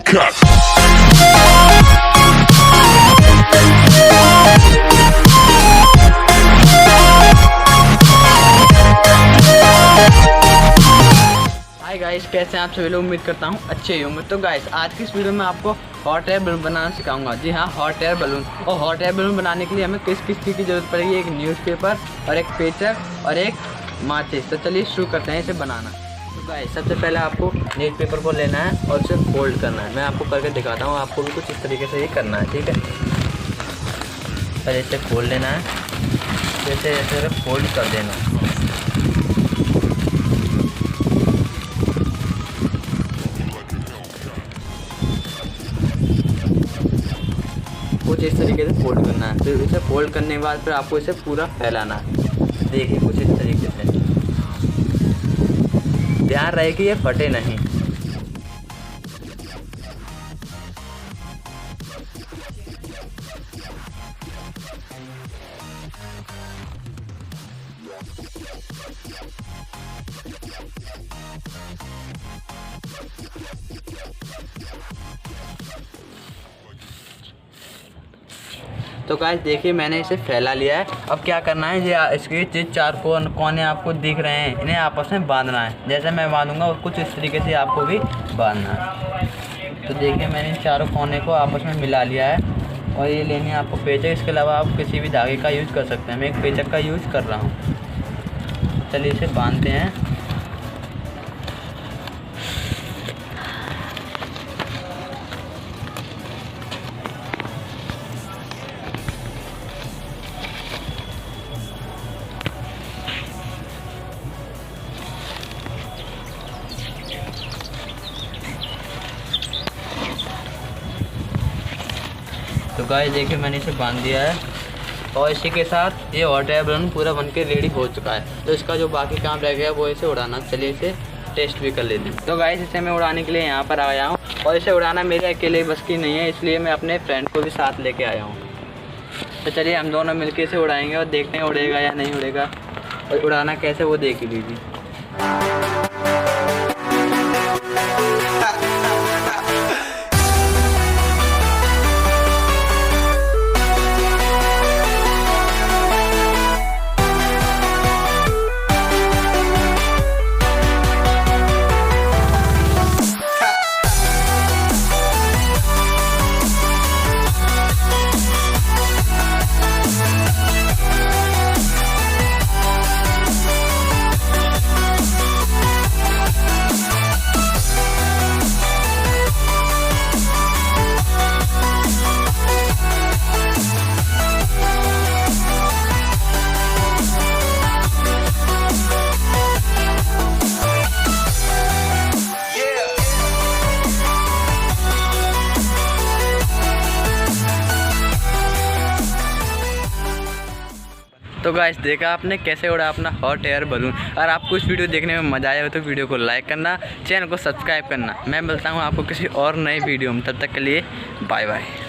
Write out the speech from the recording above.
Hellcat. Hi guys, कैसे हैं आप सभी लोग। उम्मीद करता हूँ अच्छे ही होंगे। तो गाइस, आज की इस वीडियो में आपको हॉट एयर बलून बनाना सिखाऊंगा। जी हाँ, हॉट एयर बलून। और हॉट एयर बलून बनाने के लिए हमें किस किस चीज़ की ज़रूरत पड़ेगी। एक न्यूज़पेपर और एक पेचक और एक माचिस। तो चलिए शुरू करते हैं इसे बनाना। तो गाइस, सबसे पहले आपको न्यूज़पेपर को लेना है और उसे फोल्ड करना है। मैं आपको करके दिखाता हूँ, आपको भी कुछ इस तरीके से ही करना है, ठीक है। पहले इसे खोल लेना है, जैसे ऐसे फोल्ड कर देना है। कुछ इस तरीके से फोल्ड करना है। फिर इसे फोल्ड करने के बाद फिर आपको इसे पूरा फैलाना है। देखिए कुछ इस तरीके से। ध्यान रहे कि ये फटे नहीं। तो गाइस देखिए, मैंने इसे फैला लिया है। अब क्या करना है, ये इसके चार कोने आपको दिख रहे हैं, इन्हें आपस में बांधना है। जैसे मैं बांधूंगा और कुछ इस तरीके से आपको भी बांधना है। तो देखिए, मैंने इन चारों कोने को आपस में मिला लिया है। और ये लेनी है आपको पेचक। इसके अलावा आप किसी भी धागे का यूज़ कर सकते हैं। मैं एक पेचक का यूज़ कर रहा हूँ। चलिए इसे बांधते हैं। तो गाइस देखिए, मैंने इसे बांध दिया है। और इसी के साथ ये हॉट एयर बलून पूरा बनके रेडी हो चुका है। तो इसका जो बाकी काम रह गया वो इसे उड़ाना। चलिए इसे टेस्ट भी कर लेते हैं। तो गाइस, इसे मैं उड़ाने के लिए यहाँ पर आया हूँ। और इसे उड़ाना मेरे अकेले बस की नहीं है, इसलिए मैं अपने फ्रेंड को भी साथ लेके आया हूँ। तो चलिए हम दोनों मिलके इसे उड़ाएंगे और देखते हैं उड़ेगा या नहीं उड़ेगा। और उड़ाना कैसे वो देख लीजिए। तो गाइस, देखा आपने कैसे उड़ा अपना हॉट एयर बलून। अगर आपको इस वीडियो देखने में मज़ा आया हो तो वीडियो को लाइक करना, चैनल को सब्सक्राइब करना। मैं मिलता हूँ आपको किसी और नए वीडियो में। तब तक के लिए बाय बाय।